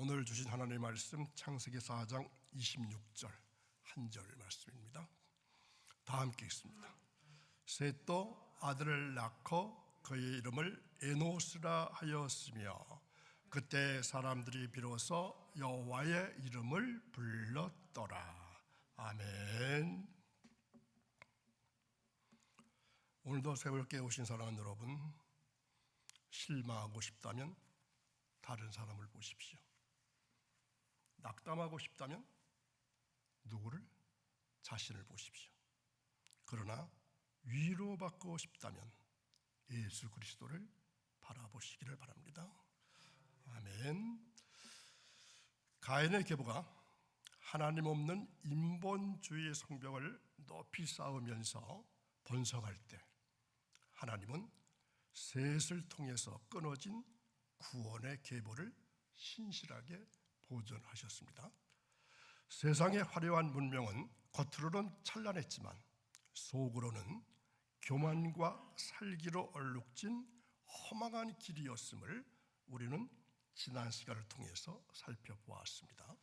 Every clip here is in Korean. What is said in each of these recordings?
오늘 주신 하나님의 말씀 창세기 4장 26절 한 절 말씀입니다. 다 함께 읽습니다. 셋도 아들을 낳고 그의 이름을 에노스라 하였으며 그때 사람들이 비로소 여호와의 이름을 불렀더라. 아멘. 오늘도 새롭게 오신 사랑하는 여러분, 실망하고 싶다면 다른 사람을 보십시오. 낙담하고 싶다면 누구를? 자신을 보십시오. 그러나 위로받고 싶다면 예수 그리스도를 바라보시기를 바랍니다. 아멘. 가인의 계보가 하나님 없는 인본주의 성벽을 높이 쌓으면서 번성할 때 하나님은 셋을 통해서 끊어진 구원의 계보를 신실하게 보존하셨습니다. 세상의 화려한 문명은 겉으로는 찬란했지만 속으로는 교만과 살기로 얼룩진 허망한 길이었음을 우리는 지난 시간을 통해서 살펴보았습니다.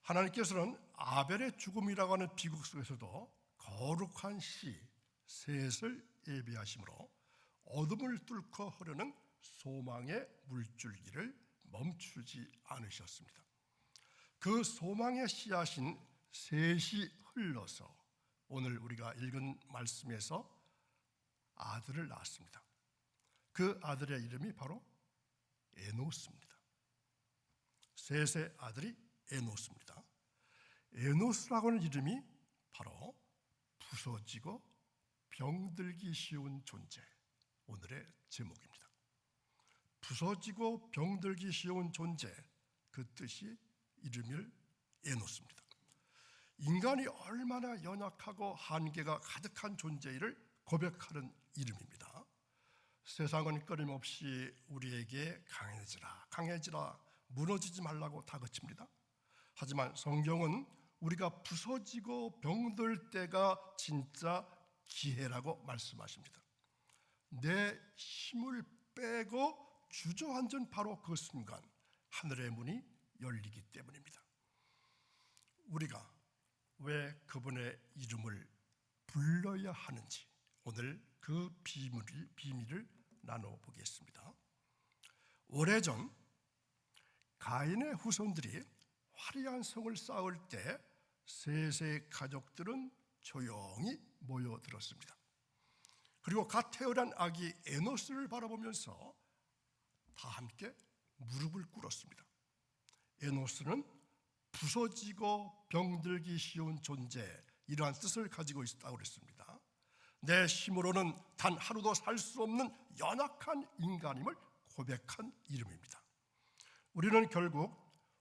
하나님께서는 아벨의 죽음이라고 하는 비극 속에서도 거룩한 시 셋을 예비하심으로 어둠을 뚫고 흐르는 소망의 물줄기를 멈추지 않으셨습니다. 그 소망의 씨앗인 셋이 흘러서 오늘 우리가 읽은 말씀에서 아들을 낳았습니다. 그 아들의 이름이 바로 에노스입니다. 셋의 아들이 에노스입니다. 에노스라고 하는 이름이 바로 부서지고 병들기 쉬운 존재, 오늘의 제목입니다. 부서지고 병들기 쉬운 존재, 그 뜻이 이름을 에노스입니다. 인간이 얼마나 연약하고 한계가 가득한 존재를 고백하는 이름입니다. 세상은 끊임없이 우리에게 강해지라, 무너지지 말라고 다그칩니다. 하지만 성경은 우리가 부서지고 병들 때가 진짜 기회라고 말씀하십니다. 내 힘을 빼고 주저앉은 바로 그 순간 하늘의 문이 열리기 때문입니다. 우리가 왜 그분의 이름을 불러야 하는지 오늘 그 비밀을 나눠보겠습니다. 오래전 가인의 후손들이 화려한 성을 쌓을 때 셋의 가족들은 조용히 모여들었습니다. 그리고 갓 태어난 아기 에노스를 바라보면서 다 함께 무릎을 꿇었습니다. 에노스는 부서지고 병들기 쉬운 존재, 이러한 뜻을 가지고 있다고 그랬습니다. 내 힘으로는 단 하루도 살 수 없는 연약한 인간임을 고백한 이름입니다. 우리는 결국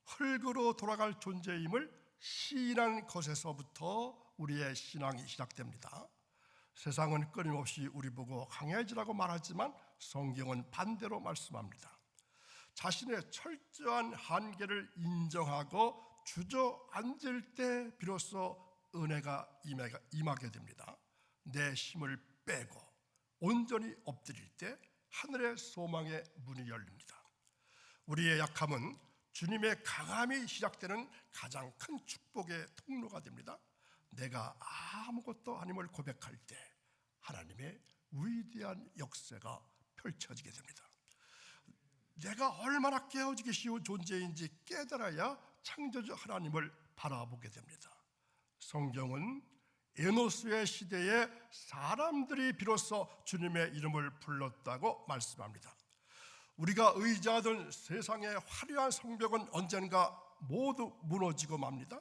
흙으로 돌아갈 존재임을 시인한 것에서부터 우리의 신앙이 시작됩니다. 세상은 끊임없이 우리 보고 강해지라고 말하지만 성경은 반대로 말씀합니다. 자신의 철저한 한계를 인정하고 주저앉을 때 비로소 은혜가 임하게 됩니다. 내 힘을 빼고 온전히 엎드릴 때 하늘의 소망의 문이 열립니다. 우리의 약함은 주님의 강함이 시작되는 가장 큰 축복의 통로가 됩니다. 내가 아무것도 아님을 고백할 때 하나님의 위대한 역사가 펼쳐지게 됩니다. 내가 얼마나 깨어지기 쉬운 존재인지 깨달아야 창조주 하나님을 바라보게 됩니다. 성경은 에노스의 시대에 사람들이 비로소 주님의 이름을 불렀다고 말씀합니다. 우리가 의지하던 세상의 화려한 성벽은 언젠가 모두 무너지고 맙니다.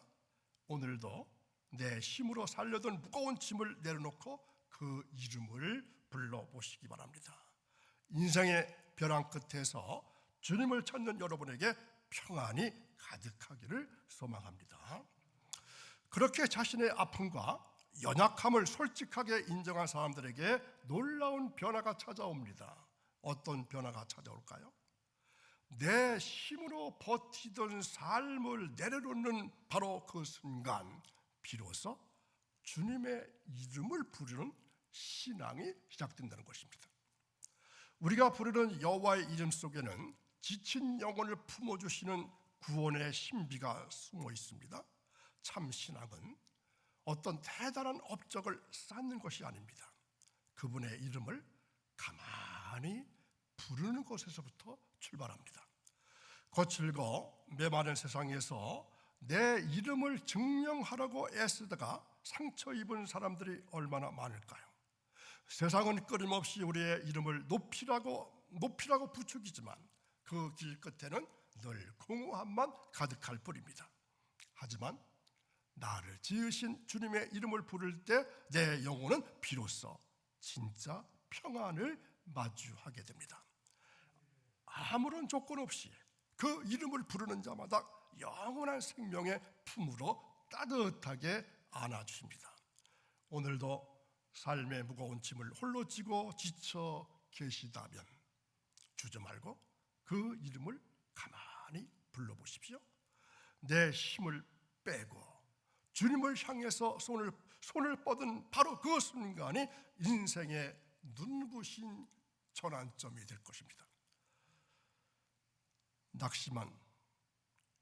오늘도 내 힘으로 살려던 무거운 짐을 내려놓고 그 이름을 불러보시기 바랍니다. 인생의 벼랑 끝에서 주님을 찾는 여러분에게 평안이 가득하기를 소망합니다. 그렇게 자신의 아픔과 연약함을 솔직하게 인정한 사람들에게 놀라운 변화가 찾아옵니다. 어떤 변화가 찾아올까요? 내 힘으로 버티던 삶을 내려놓는 바로 그 순간 비로소 주님의 이름을 부르는 신앙이 시작된다는 것입니다. 우리가 부르는 여호와의 이름 속에는 지친 영혼을 품어주시는 구원의 신비가 숨어 있습니다. 참 신앙은 어떤 대단한 업적을 쌓는 것이 아닙니다. 그분의 이름을 가만히 부르는 것에서부터 출발합니다. 거칠고 메마른 세상에서 내 이름을 증명하려고 애쓰다가 상처 입은 사람들이 얼마나 많을까요? 세상은 끊임없이 우리의 이름을 높이라고 부추기지만 그 길 끝에는 늘 공허함만 가득할 뿐입니다. 하지만 나를 지으신 주님의 이름을 부를 때 내 영혼은 비로소 진짜 평안을 마주하게 됩니다. 아무런 조건 없이 그 이름을 부르는 자마다 영원한 생명의 품으로 따뜻하게 안아주십니다. 오늘도 삶의 무거운 짐을 홀로 지고 지쳐 계시다면 주저 말고 그 이름을 가만히 불러보십시오. 내 힘을 빼고 주님을 향해서 손을 뻗은 바로 그 순간이 인생의 눈부신 전환점이 될 것입니다. 낙심한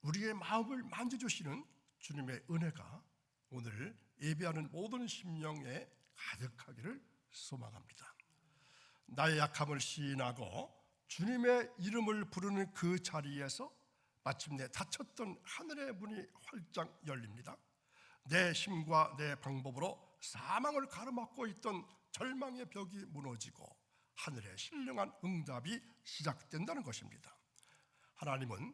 우리의 마음을 만져주시는 주님의 은혜가 오늘 예배하는 모든 심령에 가득하기를 소망합니다. 나의 약함을 시인하고 주님의 이름을 부르는 그 자리에서 마침내 닫혔던 하늘의 문이 활짝 열립니다. 내 힘과 내 방법으로 사망을 가로막고 있던 절망의 벽이 무너지고 하늘의 신령한 응답이 시작된다는 것입니다. 하나님은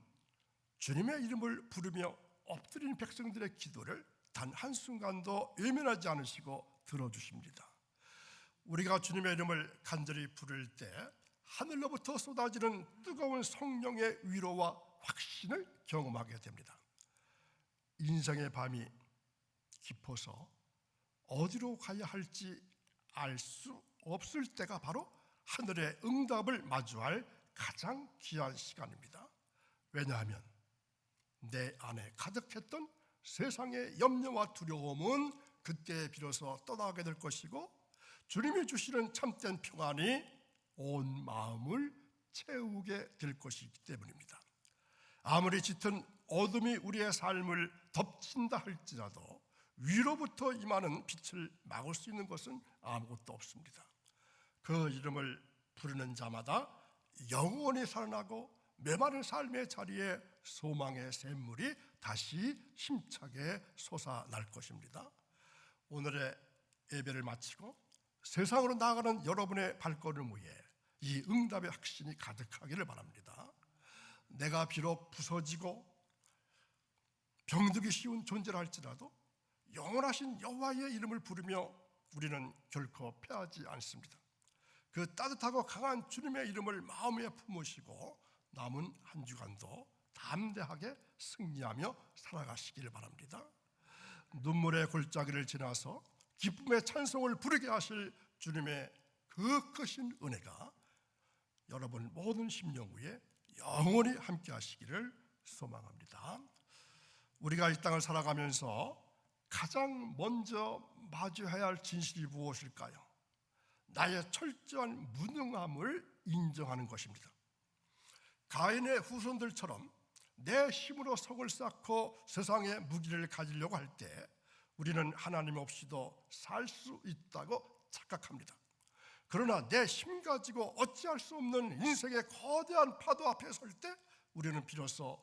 주님의 이름을 부르며 엎드린 백성들의 기도를 단 한순간도 외면하지 않으시고 들어주십니다. 우리가 주님의 이름을 간절히 부를 때 하늘로부터 쏟아지는 뜨거운 성령의 위로와 확신을 경험하게 됩니다. 인생의 밤이 깊어서 어디로 가야 할지 알 수 없을 때가 바로 하늘의 응답을 마주할 가장 귀한 시간입니다. 왜냐하면 내 안에 가득했던 세상의 염려와 두려움은 그때 비로소 떠나게 될 것이고 주님이 주시는 참된 평안이 온 마음을 채우게 될 것이기 때문입니다. 아무리 짙은 어둠이 우리의 삶을 덮친다 할지라도 위로부터 임하는 빛을 막을 수 있는 것은 아무것도 없습니다. 그 이름을 부르는 자마다 영원히 살아나고 메마른 삶의 자리에 소망의 샘물이 다시 힘차게 솟아날 것입니다. 오늘의 예배를 마치고 세상으로 나아가는 여러분의 발걸음 위에 이 응답의 확신이 가득하기를 바랍니다. 내가 비록 부서지고 병들기 쉬운 존재라 할지라도 영원하신 여호와의 이름을 부르며 우리는 결코 패하지 않습니다. 그 따뜻하고 강한 주님의 이름을 마음에 품으시고 남은 한 주간도 담대하게 승리하며 살아가시기를 바랍니다. 눈물의 골짜기를 지나서 기쁨의 찬송을 부르게 하실 주님의 그 크신 은혜가 여러분 모든 심령 위에 영원히 함께 하시기를 소망합니다. 우리가 이 땅을 살아가면서 가장 먼저 마주해야 할 진실이 무엇일까요? 나의 철저한 무능함을 인정하는 것입니다. 가인의 후손들처럼 내 힘으로 성을 쌓고 세상의 무기를 가지려고 할 때 우리는 하나님 없이도 살 수 있다고 착각합니다. 그러나 내 힘 가지고 어찌할 수 없는 인생의 거대한 파도 앞에 설 때 우리는 비로소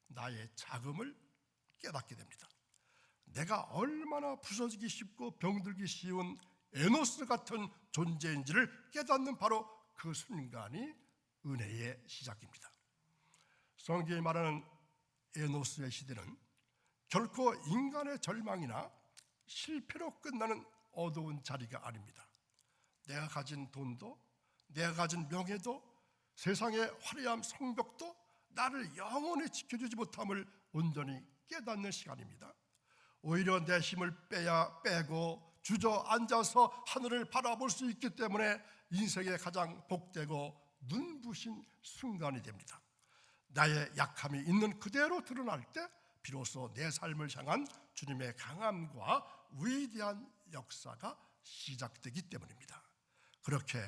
나의 작음을 깨닫게 됩니다. 내가 얼마나 부서지기 쉽고 병들기 쉬운 에노스 같은 존재인지를 깨닫는 바로 그 순간이 은혜의 시작입니다. 성경이 말하는 에노스의 시대는 결코 인간의 절망이나 실패로 끝나는 어두운 자리가 아닙니다. 내가 가진 돈도 내가 가진 명예도 세상의 화려한 성벽도 나를 영원히 지켜주지 못함을 온전히 깨닫는 시간입니다. 오히려 내 힘을 빼고 주저앉아서 하늘을 바라볼 수 있기 때문에 인생의 가장 복되고 눈부신 순간이 됩니다. 나의 약함이 있는 그대로 드러날 때 비로소 내 삶을 향한 주님의 강함과 위대한 역사가 시작되기 때문입니다. 그렇게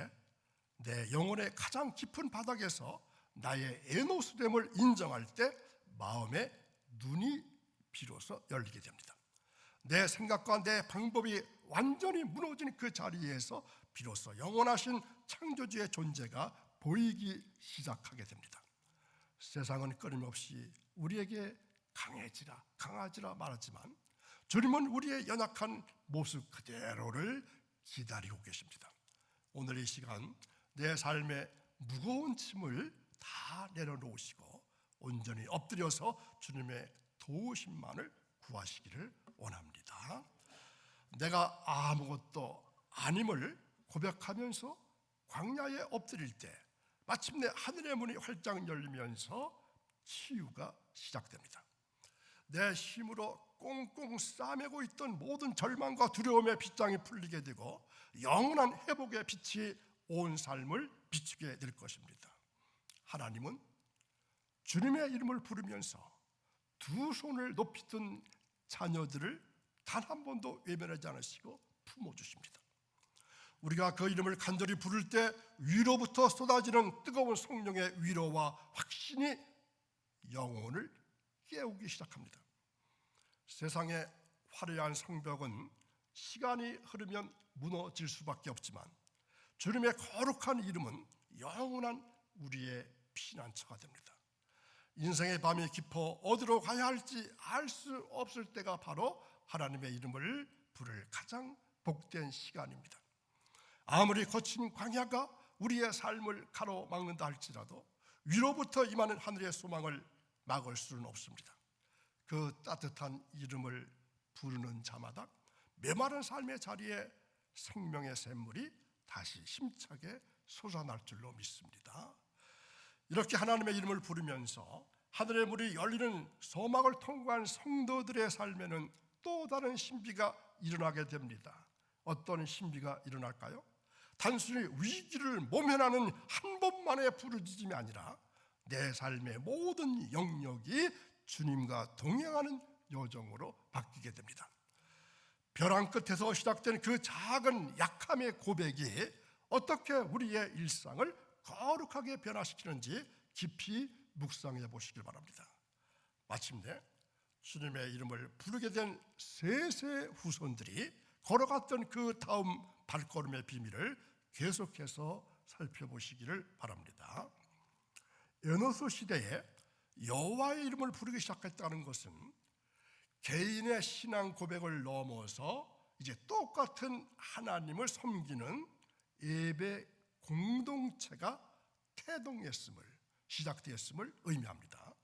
내 영혼의 가장 깊은 바닥에서 나의 에노스됨을 인정할 때 마음의 눈이 비로소 열리게 됩니다. 내 생각과 내 방법이 완전히 무너진 그 자리에서 비로소 영원하신 창조주의 존재가 보이기 시작하게 됩니다. 세상은 끊임없이 우리에게 강하지라 말하지만 주님은 우리의 연약한 모습 그대로를 기다리고 계십니다. 오늘 이 시간 내 삶의 무거운 짐을 다 내려놓으시고 온전히 엎드려서 주님의 도우심만을 구하시기를 원합니다. 내가 아무것도 아님을 고백하면서 광야에 엎드릴 때 마침내 하늘의 문이 활짝 열리면서 치유가 시작됩니다. 내 힘으로 꽁꽁 싸매고 있던 모든 절망과 두려움의 빗장이 풀리게 되고 영원한 회복의 빛이 온 삶을 비추게 될 것입니다. 하나님은 주님의 이름을 부르면서 두 손을 높이 든 자녀들을 단 한 번도 외면하지 않으시고 품어주십니다. 우리가 그 이름을 간절히 부를 때 위로부터 쏟아지는 뜨거운 성령의 위로와 확신이 영혼을 깨우기 시작합니다. 세상의 화려한 성벽은 시간이 흐르면 무너질 수밖에 없지만 주님의 거룩한 이름은 영원한 우리의 피난처가 됩니다. 인생의 밤이 깊어 어디로 가야 할지 알 수 없을 때가 바로 하나님의 이름을 부를 가장 복된 시간입니다. 아무리 거친 광야가 우리의 삶을 가로막는다 할지라도 위로부터 임하는 하늘의 소망을 막을 수는 없습니다. 그 따뜻한 이름을 부르는 자마다 메마른 삶의 자리에 생명의 샘물이 다시 힘차게 솟아날 줄로 믿습니다. 이렇게 하나님의 이름을 부르면서 하늘의 문이 열리는 소망을 통과한 성도들의 삶에는 또 다른 신비가 일어나게 됩니다. 어떤 신비가 일어날까요? 단순히 위기를 모면하는 한 번만의 부르짖음이 아니라 내 삶의 모든 영역이 주님과 동행하는 여정으로 바뀌게 됩니다. 벼랑 끝에서 시작된 그 작은 약함의 고백이 어떻게 우리의 일상을 거룩하게 변화시키는지 깊이 묵상해 보시길 바랍니다. 마침내 주님의 이름을 부르게 된 셋의 후손들이 걸어갔던 그 다음 발걸음의 비밀을 계속해서 살펴보시기를 바랍니다. 에노스 시대에 여호와의 이름을 부르기 시작했다는 것은 개인의 신앙 고백을 넘어서 이제 똑같은 하나님을 섬기는 예배 공동체가 태동했음을 시작되었음을 의미합니다.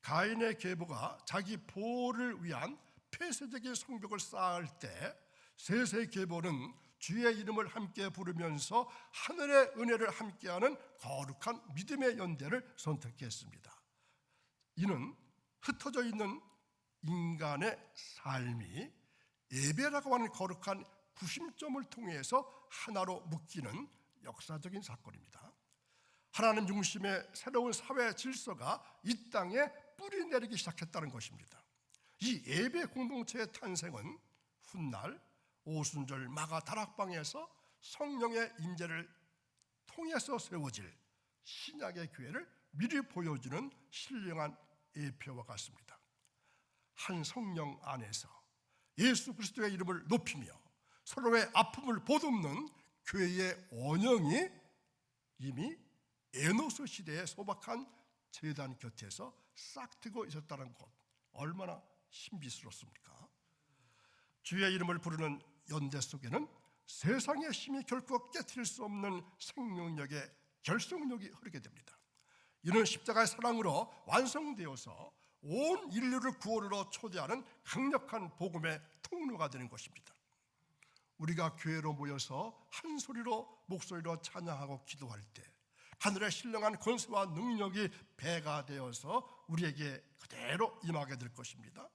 가인의 계보가 자기 보호를 위한 폐쇄적인 성벽을 쌓을 때 셋의 계보는 주의 이름을 함께 부르면서 하늘의 은혜를 함께하는 거룩한 믿음의 연대를 선택했습니다. 이는 흩어져 있는 인간의 삶이 예배라고 하는 거룩한 구심점을 통해서 하나로 묶이는 역사적인 사건입니다. 하나님 중심의 새로운 사회 질서가 이 땅에 뿌리 내리기 시작했다는 것입니다. 이 예배 공동체의 탄생은 훗날 오순절 마가 다락방에서 성령의 임재를 통해서 세워질 신약의 교회를 미리 보여주는 신령한 예표와 같습니다. 한 성령 안에서 예수 그리스도의 이름을 높이며 서로의 아픔을 보듬는 교회의 원형이 이미 에노스 시대의 소박한 제단 곁에서 싹트고 있었다는 것, 얼마나 신비스럽습니까? 주의 이름을 부르는 연대 속에는 세상의 힘이 결코 깨트릴 수 없는 생명력의 결속력이 흐르게 됩니다. 이는 십자가의 사랑으로 완성되어서 온 인류를 구원으로 초대하는 강력한 복음의 통로가 되는 것입니다. 우리가 교회로 모여서 한 소리로 목소리로 찬양하고 기도할 때 하늘의 신령한 권세와 능력이 배가 되어서 우리에게 그대로 임하게 될 것입니다.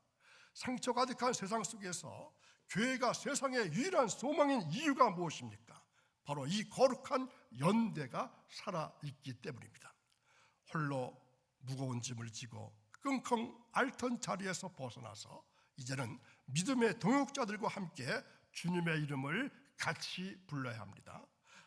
상처 가득한 세상 속에서 교회가 세상의 유일한 소망인 이유가 무엇입니까? 바로 이 거룩한 연대가 살아있기 때문입니다. 홀로 무거운 짐을 지고 끙끙 앓던 자리에서 벗어나서 이제는 믿음의 동역자들과 함께 주님의 이름을 같이 불러야 합니다.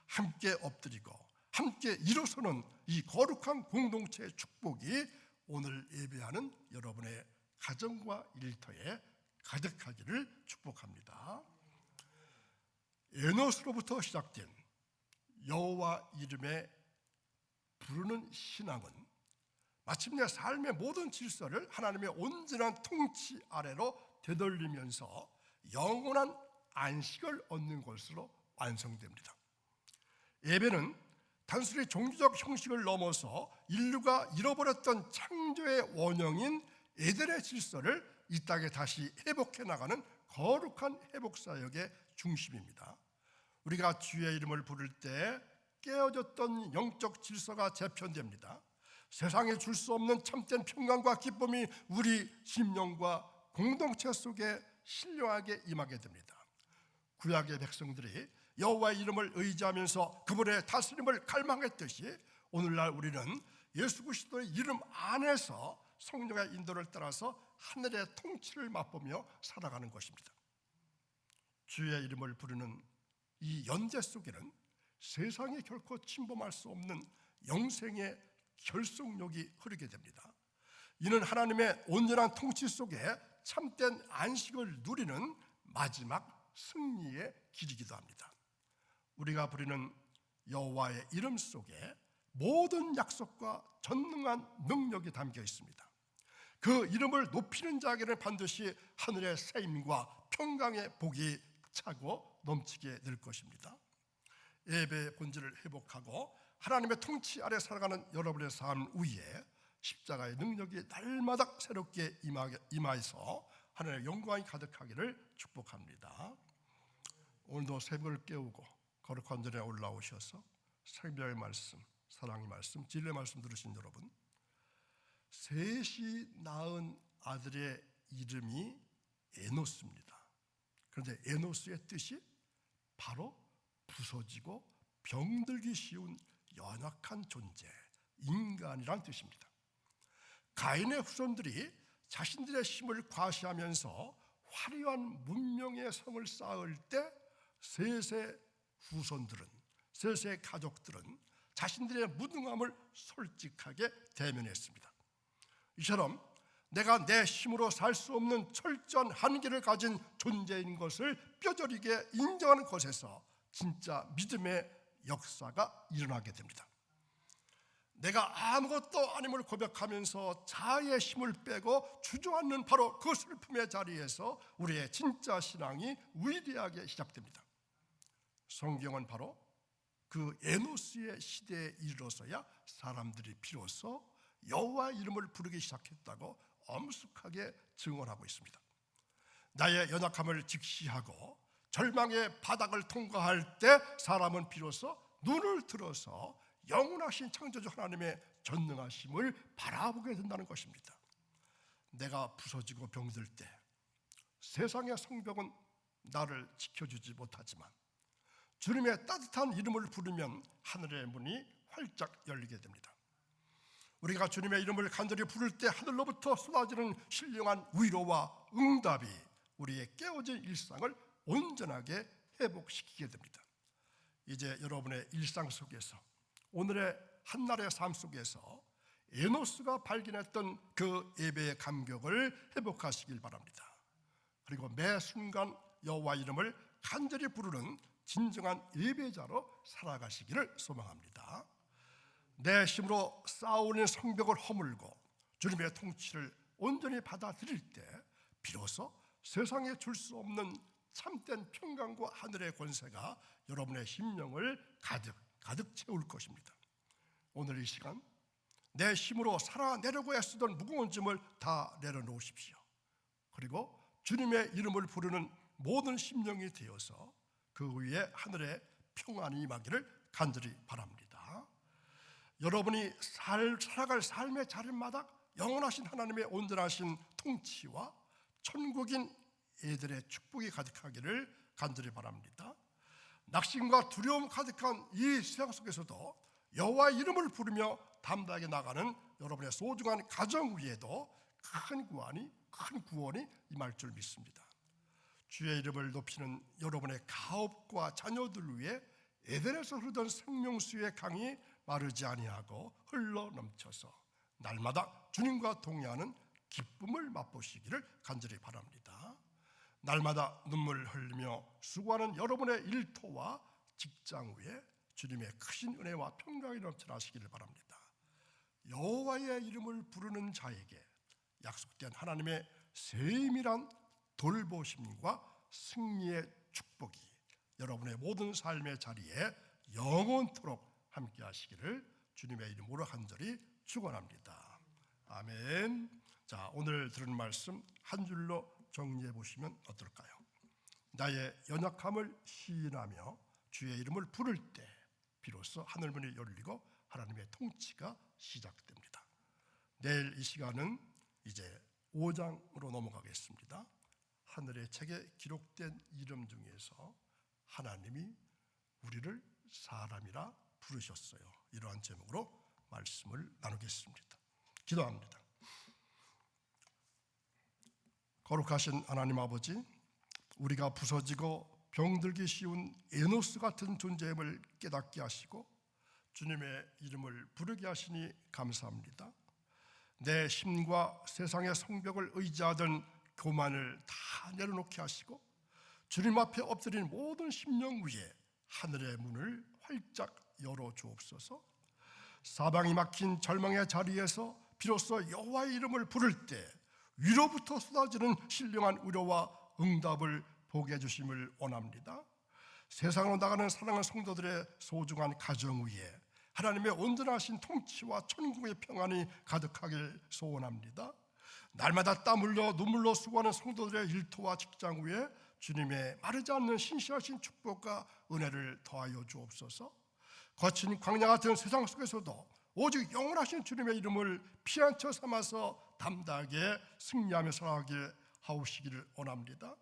함께 엎드리고 함께 일어서는 이 거룩한 공동체의 축복이 오늘 예배하는 여러분의 가정과 일터에 가득하기를 축복합니다. 에노스로부터 시작된 여호와 이름의 부르는 신앙은 마침내 삶의 모든 질서를 하나님의 온전한 통치 아래로 되돌리면서 영원한 안식을 얻는 것으로 완성됩니다. 예배는 단순히 종교적 형식을 넘어서 인류가 잃어버렸던 창조의 원형인 에덴의 질서를 이 땅에 다시 회복해 나가는 거룩한 회복사역의 중심입니다. 우리가 주의 이름을 부를 때 깨어졌던 영적 질서가 재편됩니다. 세상에 줄 수 없는 참된 평강과 기쁨이 우리 심령과 공동체 속에 신령하게 임하게 됩니다. 구약의 백성들이 여호와의 이름을 의지하면서 그분의 다스림을 갈망했듯이 오늘날 우리는 예수 그리스도의 이름 안에서 성령의 인도를 따라서 하늘의 통치를 맛보며 살아가는 것입니다. 주의 이름을 부르는 이 연대 속에는 세상이 결코 침범할 수 없는 영생의 결속력이 흐르게 됩니다. 이는 하나님의 온전한 통치 속에 참된 안식을 누리는 마지막 승리의 길이기도 합니다. 우리가 부르는 여호와의 이름 속에 모든 약속과 전능한 능력이 담겨 있습니다. 그 이름을 높이는 자에게는 반드시 하늘의 새힘과 평강의 복이 차고 넘치게 될 것입니다. 예배의 본질을 회복하고 하나님의 통치 아래 살아가는 여러분의 삶 위에 십자가의 능력이 날마다 새롭게 임하여서 하나님의 영광이 가득하기를 축복합니다. 오늘도 새벽을 깨우고 거룩한 전에 올라오셔서 생명의 말씀, 사랑의 말씀, 진리의 말씀 들으신 여러분, 셋이 낳은 아들의 이름이 에노스입니다. 그런데 에노스의 뜻이 바로 부서지고 병들기 쉬운 연약한 존재, 인간이란 뜻입니다. 가인의 후손들이 자신들의 힘을 과시하면서 화려한 문명의 성을 쌓을 때 셋의 후손들은, 셋의 가족들은 자신들의 무능함을 솔직하게 대면했습니다. 이처럼 내가 내 힘으로 살 수 없는 철저한 한계를 가진 존재인 것을 뼈저리게 인정하는 것에서 진짜 믿음의 역사가 일어나게 됩니다. 내가 아무것도 아님을 고백하면서 자아의 힘을 빼고 주저앉는 바로 그 슬픔의 자리에서 우리의 진짜 신앙이 위대하게 시작됩니다. 성경은 바로 그 에노스의 시대에 이르러서야 사람들이 비로소 여호와 이름을 부르기 시작했다고 엄숙하게 증언하고 있습니다. 나의 연약함을 직시하고 절망의 바닥을 통과할 때 사람은 비로소 눈을 들어서 영원하신 창조주 하나님의 전능하심을 바라보게 된다는 것입니다. 내가 부서지고 병들 때 세상의 성벽은 나를 지켜주지 못하지만 주님의 따뜻한 이름을 부르면 하늘의 문이 활짝 열리게 됩니다. 우리가 주님의 이름을 간절히 부를 때 하늘로부터 쏟아지는 신령한 위로와 응답이 우리의 깨어진 일상을 온전하게 회복시키게 됩니다. 이제 여러분의 일상 속에서, 오늘의 한날의 삶 속에서 에노스가 발견했던 그 예배의 감격을 회복하시길 바랍니다. 그리고 매 순간 여호와 이름을 간절히 부르는 진정한 예배자로 살아가시기를 소망합니다. 내 힘으로 쌓아올린 성벽을 허물고 주님의 통치를 온전히 받아들일 때 비로소 세상에 줄 수 없는 참된 평강과 하늘의 권세가 여러분의 심령을 가득 채울 것입니다. 오늘 이 시간 내 힘으로 살아내려고 애쓰던 무거운 짐을 다 내려놓으십시오. 그리고 주님의 이름을 부르는 모든 심령이 되어서 그 위에 하늘의 평안이 임하기를 간절히 바랍니다. 여러분이 살아갈 삶의 자리마다 영원하신 하나님의 온전하신 통치와 천국인 애들의 축복이 가득하기를 간절히 바랍니다. 낙심과 두려움 가득한 이 세상 속에서도 여호와의 이름을 부르며 담대하게 나가는 여러분의 소중한 가정 위에도 큰 구원이 임할 줄 믿습니다. 주의 이름을 높이는 여러분의 가업과 자녀들 위해 에덴에서 흐르던 생명수의 강이 마르지 아니하고 흘러 넘쳐서 날마다 주님과 동행하는 기쁨을 맛보시기를 간절히 바랍니다. 날마다 눈물 흘리며 수고하는 여러분의 일터와 직장 위에 주님의 크신 은혜와 평강이 넘쳐나시기를 바랍니다. 여호와의 이름을 부르는 자에게 약속된 하나님의 세밀한 돌보심과 승리의 축복이 여러분의 모든 삶의 자리에 영원토록 함께 하시기를 주님의 이름으로 간절히 축원합니다. 아멘. 자, 오늘 들은 말씀 한 줄로 정리해 보시면 어떨까요? 나의 연약함을 시인하며 주의 이름을 부를 때 비로소 하늘문이 열리고 하나님의 통치가 시작됩니다. 내일 이 시간은 이제 5장으로 넘어가겠습니다. 하늘의 책에 기록된 이름 중에서 하나님이 우리를 사람이라 부르셨어요. 이러한 제목으로 말씀을 나누겠습니다. 기도합니다. 거룩하신 하나님 아버지, 우리가 부서지고 병들기 쉬운 에노스 같은 존재임을 깨닫게 하시고 주님의 이름을 부르게 하시니 감사합니다. 내 힘과 세상의 성벽을 의지하던 교만을 다 내려놓게 하시고 주님 앞에 엎드린 모든 심령 위에 하늘의 문을 활짝 열어주옵소서. 사방이 막힌 절망의 자리에서 비로소 여호와의 이름을 부를 때 위로부터 쏟아지는 신령한 위로와 응답을 보게 해주심을 원합니다. 세상으로 나가는 사랑하는 성도들의 소중한 가정 위에 하나님의 온전하신 통치와 천국의 평안이 가득하길 소원합니다. 날마다 땀 흘려 눈물로 수고하는 성도들의 일터와 직장 위에 주님의 마르지 않는 신실하신 축복과 은혜를 더하여 주옵소서. 거친 광야 같은 세상 속에서도 오직 영원하신 주님의 이름을 피난처 삼아서 담대하게 승리하며 살아가게 하시기를 원합니다.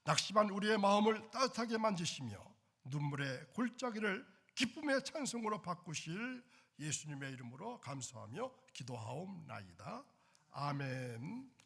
낙심한 우리의 마음을 따뜻하게 만지시며 눈물의 골짜기를 기쁨의 찬송으로 바꾸실 예수님의 이름으로 감사하며 기도하옵나이다. 아멘.